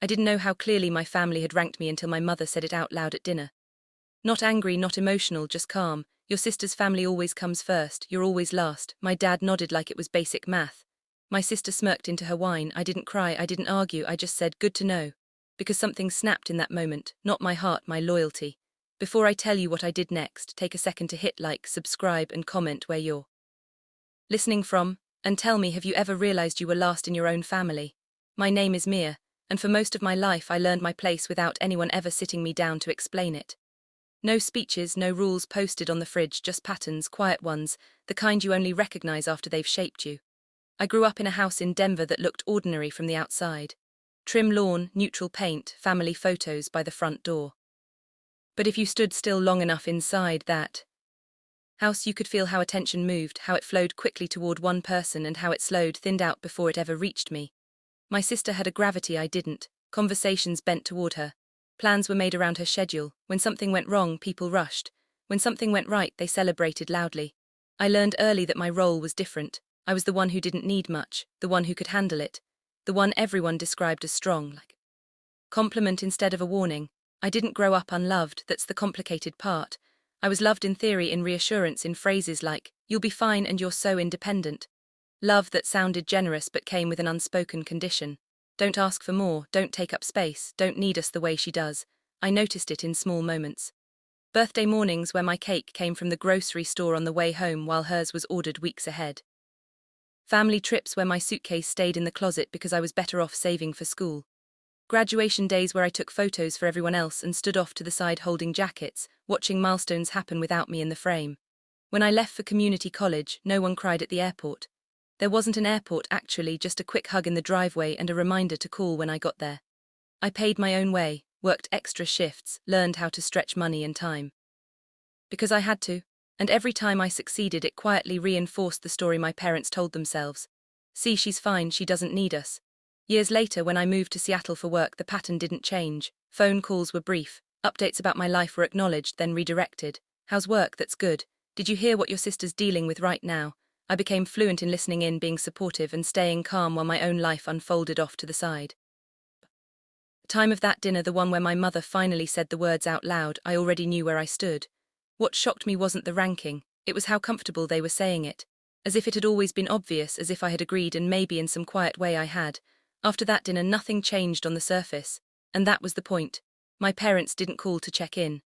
I didn't know how clearly my family had ranked me until my mother said it out loud at dinner. Not angry, not emotional, just calm. Your sister's family always comes first, you're always last. My dad nodded like it was basic math. My sister smirked into her wine. I didn't cry, I didn't argue, I just said, good to know. Because something snapped in that moment, not my heart, my loyalty. Before I tell you what I did next, take a second to hit like, subscribe and comment where you're listening from, and tell me, have you ever realized you were last in your own family? My name is Mia, and for most of my life I learned my place without anyone ever sitting me down to explain it. No speeches, no rules posted on the fridge, just patterns, quiet ones, the kind you only recognize after they've shaped you. I grew up in a house in Denver that looked ordinary from the outside. Trim lawn, neutral paint, family photos by the front door. But if you stood still long enough inside that house, you could feel how attention moved, how it flowed quickly toward one person and how it slowed, thinned out before it ever reached me. My sister had a gravity I didn't, conversations bent toward her. Plans were made around her schedule. When something went wrong, people rushed. When something went right, they celebrated loudly. I learned early that my role was different. I was the one who didn't need much, the one who could handle it, the one everyone described as strong, like compliment instead of a warning. I didn't grow up unloved, that's the complicated part. I was loved in theory, in reassurance, in phrases like, you'll be fine and you're so independent. Love that sounded generous but came with an unspoken condition. Don't ask for more, don't take up space, don't need us the way she does. I noticed it in small moments. Birthday mornings where my cake came from the grocery store on the way home while hers was ordered weeks ahead. Family trips where my suitcase stayed in the closet because I was better off saving for school. Graduation days where I took photos for everyone else and stood off to the side holding jackets, watching milestones happen without me in the frame. When I left for community college, no one cried at the airport. There wasn't an airport actually, just a quick hug in the driveway and a reminder to call when I got there. I paid my own way, worked extra shifts, learned how to stretch money and time. Because I had to, and every time I succeeded it quietly reinforced the story my parents told themselves. See, she's fine, she doesn't need us. Years later, when I moved to Seattle for work, the pattern didn't change. Phone calls were brief, updates about my life were acknowledged, then redirected. How's work? That's good. Did you hear what your sister's dealing with right now? I became fluent in listening in, being supportive and staying calm while my own life unfolded off to the side. The time of that dinner, the one where my mother finally said the words out loud, I already knew where I stood. What shocked me wasn't the ranking, it was how comfortable they were saying it. As if it had always been obvious, as if I had agreed and maybe in some quiet way I had. After that dinner nothing changed on the surface, and that was the point. My parents didn't call to check in.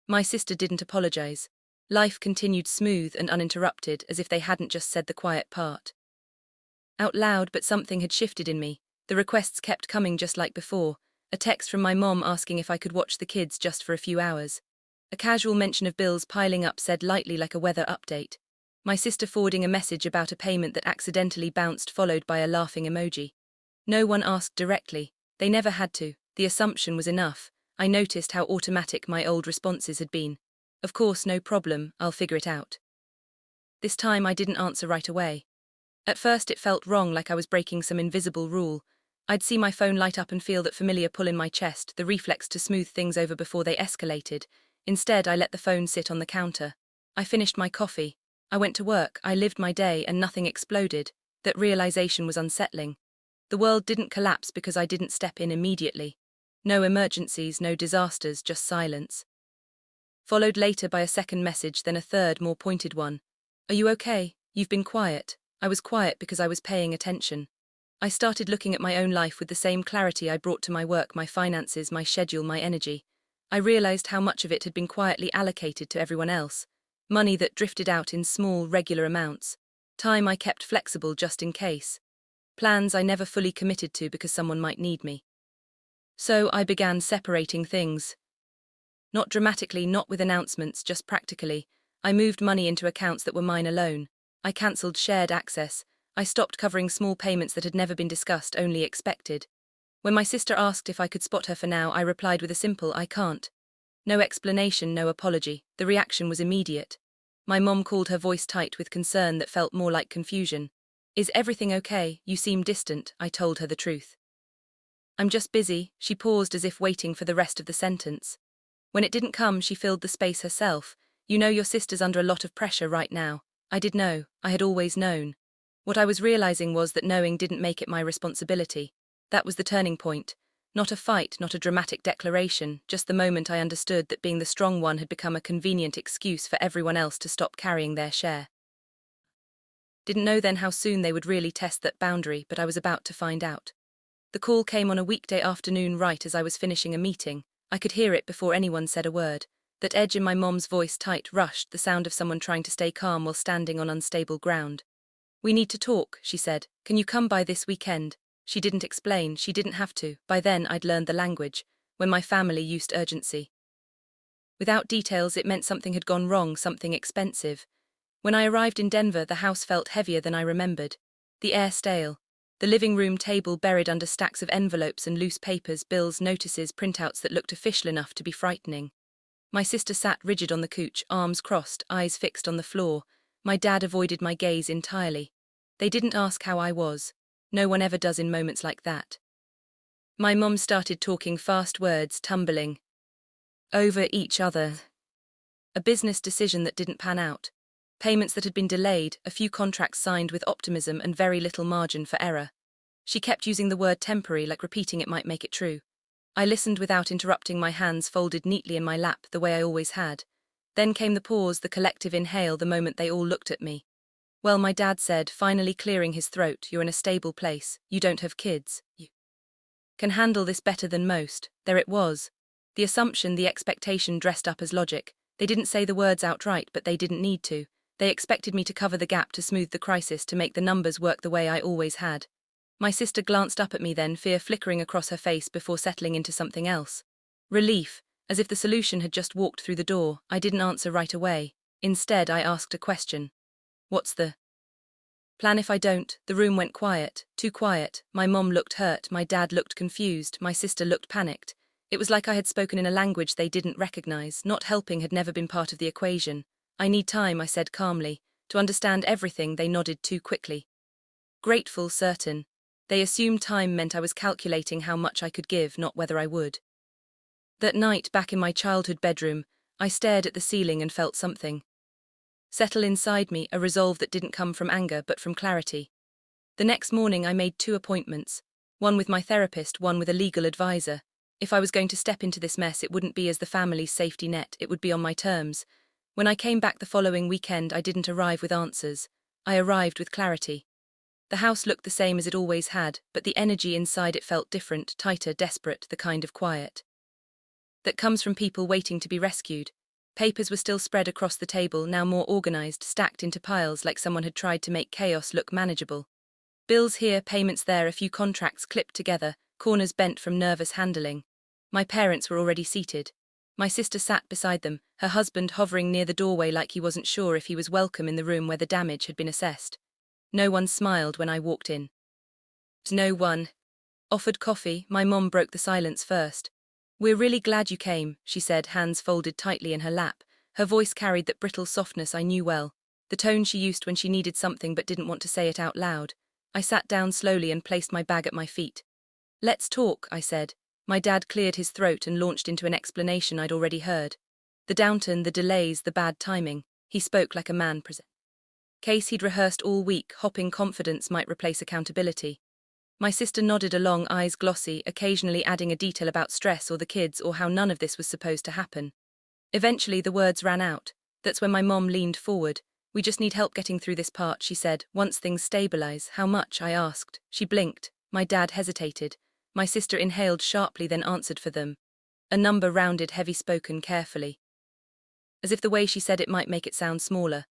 My sister didn't apologize. Life continued smooth and uninterrupted, as if they hadn't just said the quiet part out loud, but something had shifted in me. The requests kept coming just like before. A text from my mom asking if I could watch the kids just for a few hours. A casual mention of bills piling up said lightly like a weather update. My sister forwarding a message about a payment that accidentally bounced, followed by a laughing emoji. No one asked directly. They never had to. The assumption was enough. I noticed how automatic my old responses had been. Of course, no problem, I'll figure it out. This time I didn't answer right away. At first it felt wrong, like I was breaking some invisible rule. I'd see my phone light up and feel that familiar pull in my chest, the reflex to smooth things over before they escalated. Instead, I let the phone sit on the counter. I finished my coffee. I went to work, I lived my day, and nothing exploded. That realization was unsettling. The world didn't collapse because I didn't step in immediately. No emergencies, no disasters, just silence. Followed later by a second message, then a third, more pointed one. Are you okay? You've been quiet. I was quiet because I was paying attention. I started looking at my own life with the same clarity I brought to my work, my finances, my schedule, my energy. I realized how much of it had been quietly allocated to everyone else. Money that drifted out in small, regular amounts. Time I kept flexible just in case. Plans I never fully committed to because someone might need me. So I began separating things. Not dramatically, not with announcements, just practically. I moved money into accounts that were mine alone. I cancelled shared access. I stopped covering small payments that had never been discussed, only expected. When my sister asked if I could spot her for now, I replied with a simple, I can't. No explanation, no apology. The reaction was immediate. My mom called, her voice tight with concern that felt more like confusion. Is everything okay? You seem distant. I told her the truth. I'm just busy. She paused as if waiting for the rest of the sentence. When it didn't come, she filled the space herself. You know, your sister's under a lot of pressure right now. I did know. I had always known. What I was realizing was that knowing didn't make it my responsibility. That was the turning point. Not a fight, not a dramatic declaration, just the moment I understood that being the strong one had become a convenient excuse for everyone else to stop carrying their share. Didn't know then how soon they would really test that boundary, but I was about to find out. The call came on a weekday afternoon right as I was finishing a meeting. I could hear it before anyone said a word. That edge in my mom's voice tight rushed, the sound of someone trying to stay calm while standing on unstable ground. "We need to talk," she said. "Can you come by this weekend?" She didn't explain, she didn't have to. By then I'd learned the language, when my family used urgency. Without details, it meant something had gone wrong, something expensive. When I arrived in Denver, the house felt heavier than I remembered. The air stale. The living room table buried under stacks of envelopes and loose papers, bills, notices, printouts that looked official enough to be frightening. My sister sat rigid on the couch, arms crossed, eyes fixed on the floor. My dad avoided my gaze entirely. They didn't ask how I was. No one ever does in moments like that. My mom started talking fast words, tumbling over each other. A business decision that didn't pan out. Payments that had been delayed, a few contracts signed with optimism and very little margin for error. She kept using the word temporary, like repeating it might make it true. I listened without interrupting, my hands folded neatly in my lap, the way I always had. Then came the pause, the collective inhale, the moment they all looked at me. "Well," my dad said, finally clearing his throat, "you're in a stable place, you don't have kids, you can handle this better than most." There it was. The assumption, the expectation dressed up as logic. They didn't say the words outright, but they didn't need to. They expected me to cover the gap, to smooth the crisis, to make the numbers work the way I always had. My sister glanced up at me then, fear flickering across her face before settling into something else. Relief, as if the solution had just walked through the door. I didn't answer right away. Instead, I asked a question. "What's the plan if I don't?" The room went quiet, too quiet. My mom looked hurt, my dad looked confused, my sister looked panicked. It was like I had spoken in a language they didn't recognize. Not helping had never been part of the equation. "I need time," I said calmly, "to understand everything." They nodded too quickly. Grateful, certain. They assumed time meant I was calculating how much I could give, not whether I would. That night, back in my childhood bedroom, I stared at the ceiling and felt something settle inside me, a resolve that didn't come from anger but from clarity. The next morning I made 2 appointments, one with my therapist, one with a legal advisor. If I was going to step into this mess, it wouldn't be as the family's safety net, it would be on my terms. When I came back the following weekend, I didn't arrive with answers. I arrived with clarity. The house looked the same as it always had, but the energy inside it felt different, tighter, desperate, the kind of quiet that comes from people waiting to be rescued. Papers were still spread across the table, now more organized, stacked into piles like someone had tried to make chaos look manageable. Bills here, payments there, a few contracts clipped together, corners bent from nervous handling. My parents were already seated. My sister sat beside them, her husband hovering near the doorway like he wasn't sure if he was welcome in the room where the damage had been assessed. No one smiled when I walked in. No one offered coffee. My mom broke the silence first. "We're really glad you came," she said, hands folded tightly in her lap. Her voice carried that brittle softness I knew well, the tone she used when she needed something but didn't want to say it out loud. I sat down slowly and placed my bag at my feet. "Let's talk," I said. My dad cleared his throat and launched into an explanation I'd already heard. The downturn, the delays, the bad timing. He spoke like a man present. Case he'd rehearsed all week, hopping confidence might replace accountability. My sister nodded along, eyes glossy, occasionally adding a detail about stress or the kids or how none of this was supposed to happen. Eventually the words ran out. That's when my mom leaned forward. "We just need help getting through this part," she said. "Once things stabilize." "How much?" I asked. She blinked. My dad hesitated. My sister inhaled sharply, then answered for them. A number, rounded, heavy-spoken, carefully, as if the way she said it might make it sound smaller.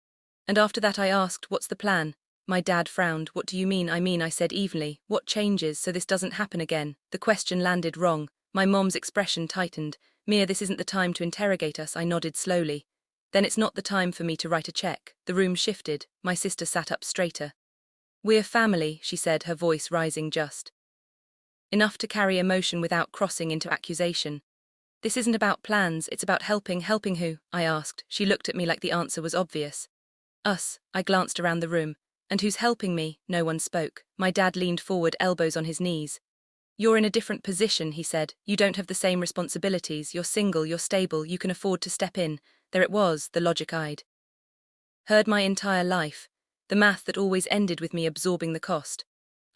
And after that I asked, "What's the plan?" My dad frowned. "What do you mean?" I said evenly. "What changes so this doesn't happen again?" The question landed wrong. My mom's expression tightened. "Mia, this isn't the time to interrogate us." I nodded slowly. "Then it's not the time for me to write a check." The room shifted. My sister sat up straighter. "We're family," she said, her voice rising just enough to carry emotion without crossing into accusation. "This isn't about plans, it's about helping." "Helping who?" I asked. She looked at me like the answer was obvious. "Us." I glanced around the room. "And who's helping me?" No one spoke. My dad leaned forward, elbows on his knees. "You're in a different position," he said. "You don't have the same responsibilities. You're single, you're stable, you can afford to step in." There it was, the logic I'd heard my entire life. The math that always ended with me absorbing the cost.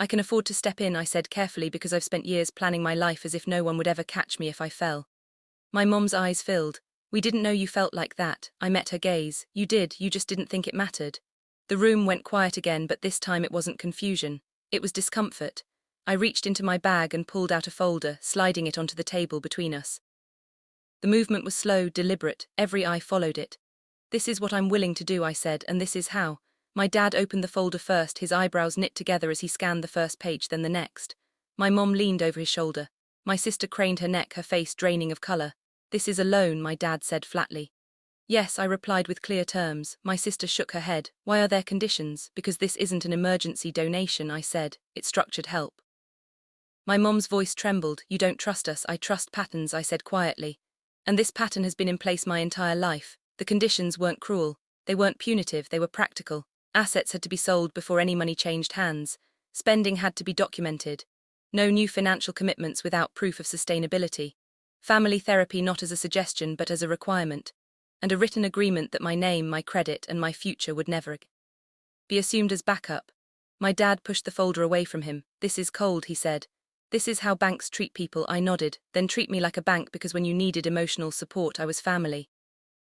I can afford to step in, I said carefully, because I've spent years planning my life as if no one would ever catch me if I fell. My mom's eyes filled. We didn't know you felt like that. I met her gaze. You did, you just didn't think it mattered. The room went quiet again, but this time it wasn't confusion. It was discomfort. I reached into my bag and pulled out a folder, sliding it onto the table between us. The movement was slow, deliberate, every eye followed it. This is what I'm willing to do, I said, and this is how. My dad opened the folder first, his eyebrows knit together as he scanned the first page, then the next. My mom leaned over his shoulder. My sister craned her neck, her face draining of color. This is a loan, my dad said flatly. Yes, I replied with clear terms. My sister shook her head. Why are there conditions? Because this isn't an emergency donation, I said. It's structured help. My mom's voice trembled. You don't trust us. I trust patterns, I said quietly. And this pattern has been in place my entire life. The conditions weren't cruel. They weren't punitive. They were practical. Assets had to be sold before any money changed hands. Spending had to be documented. No new financial commitments without proof of sustainability. Family therapy not as a suggestion but as a requirement. And a written agreement that my name, my credit, and my future would never be assumed as backup. My dad pushed the folder away from him. This is cold, he said. This is how banks treat people, I nodded. Then treat me like a bank, because when you needed emotional support, I was family.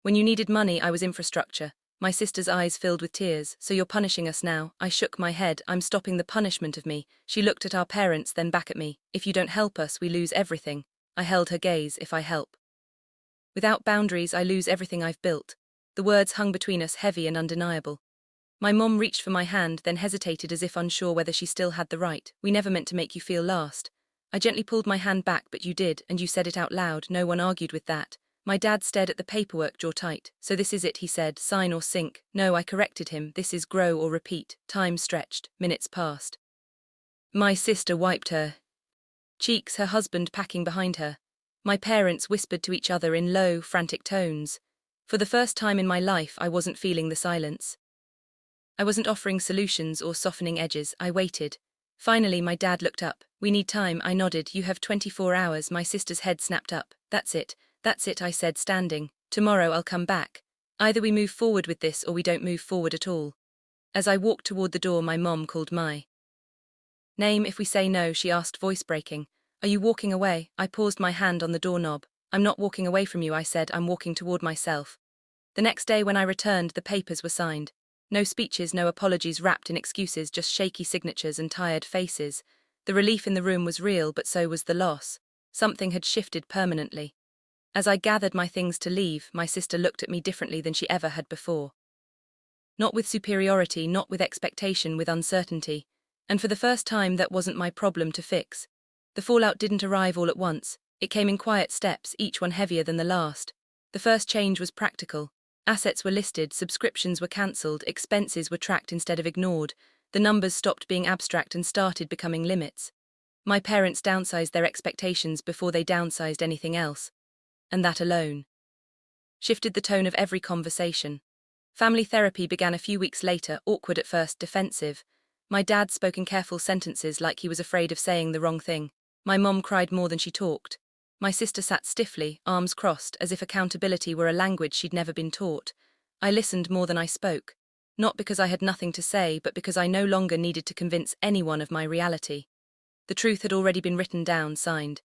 When you needed money, I was infrastructure. My sister's eyes filled with tears. So you're punishing us now? I shook my head. I'm stopping the punishment of me. She looked at our parents, then back at me. If you don't help us, we lose everything. I held her gaze. If I help without boundaries, I lose everything I've built. The words hung between us, heavy and undeniable. My mom reached for my hand, then hesitated as if unsure whether she still had the right. We never meant to make you feel last. I gently pulled my hand back, but you did, and you said it out loud. No one argued with that. My dad stared at the paperwork, jaw tight. So this is it, he said. Sign or sink. No, I corrected him. This is grow or repeat. Time stretched. Minutes passed. My sister wiped her cheeks, her husband packing behind her. My parents whispered to each other in low, frantic tones. For the first time in my life, I wasn't feeling the silence. I wasn't offering solutions or softening edges. I waited. Finally, my dad looked up. We need time, I nodded. You have 24 hours. My sister's head snapped up. That's it, I said, standing. Tomorrow I'll come back. Either we move forward with this or we don't move forward at all. As I walked toward the door, my mom called my name. If we say no, she asked, voice breaking. Are you walking away? I paused, my hand on the doorknob. I'm not walking away from you, I said. I'm walking toward myself. The next day when I returned, the papers were signed. No speeches, no apologies wrapped in excuses, just shaky signatures and tired faces. The relief in the room was real, but so was the loss. Something had shifted permanently. As I gathered my things to leave, my sister looked at me differently than she ever had before. Not with superiority, not with expectation, with uncertainty. And for the first time, that wasn't my problem to fix. The fallout didn't arrive all at once. It came in quiet steps, each one heavier than the last. The first change was practical. Assets were listed, subscriptions were cancelled, expenses were tracked instead of ignored. The numbers stopped being abstract and started becoming limits. My parents downsized their expectations before they downsized anything else. And that alone shifted the tone of every conversation. Family therapy began a few weeks later, awkward at first, defensive. My dad spoke in careful sentences like he was afraid of saying the wrong thing. My mom cried more than she talked. My sister sat stiffly, arms crossed, as if accountability were a language she'd never been taught. I listened more than I spoke. Not because I had nothing to say, but because I no longer needed to convince anyone of my reality. The truth had already been written down, signed,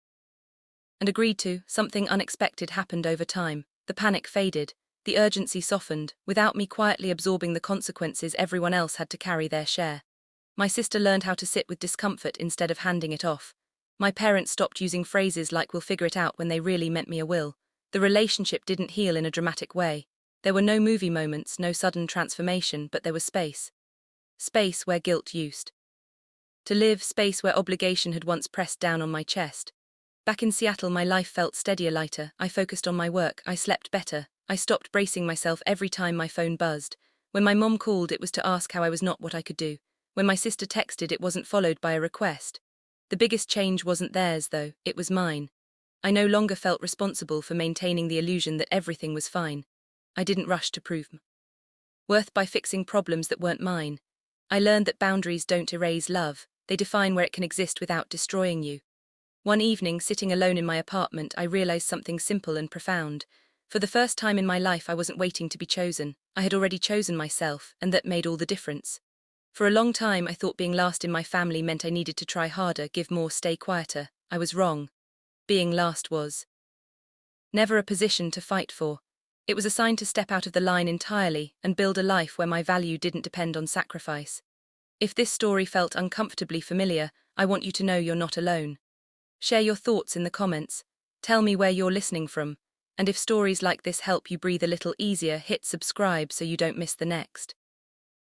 and agreed to. Something unexpected happened over time. The panic faded. The urgency softened. Without me quietly absorbing the consequences, everyone else had to carry their share. My sister learned how to sit with discomfort instead of handing it off. My parents stopped using phrases like "we'll figure it out" when they really meant me a will. The relationship didn't heal in a dramatic way. There were no movie moments, no sudden transformation, but there was space. Space where guilt used to live, space where obligation had once pressed down on my chest. Back in Seattle, my life felt steadier, lighter. I focused on my work, I slept better. I stopped bracing myself every time my phone buzzed. When my mom called, it was to ask how I was, not what I could do. When my sister texted, it wasn't followed by a request. The biggest change wasn't theirs, though, it was mine. I no longer felt responsible for maintaining the illusion that everything was fine. I didn't rush to prove worth by fixing problems that weren't mine. I learned that boundaries don't erase love, they define where it can exist without destroying you. One evening, sitting alone in my apartment, I realized something simple and profound. For the first time in my life, I wasn't waiting to be chosen. I had already chosen myself, and that made all the difference. For a long time, I thought being last in my family meant I needed to try harder, give more, stay quieter. I was wrong. Being last was never a position to fight for. It was a sign to step out of the line entirely and build a life where my value didn't depend on sacrifice. If this story felt uncomfortably familiar, I want you to know you're not alone. Share your thoughts in the comments. Tell me where you're listening from. And if stories like this help you breathe a little easier, hit subscribe so you don't miss the next.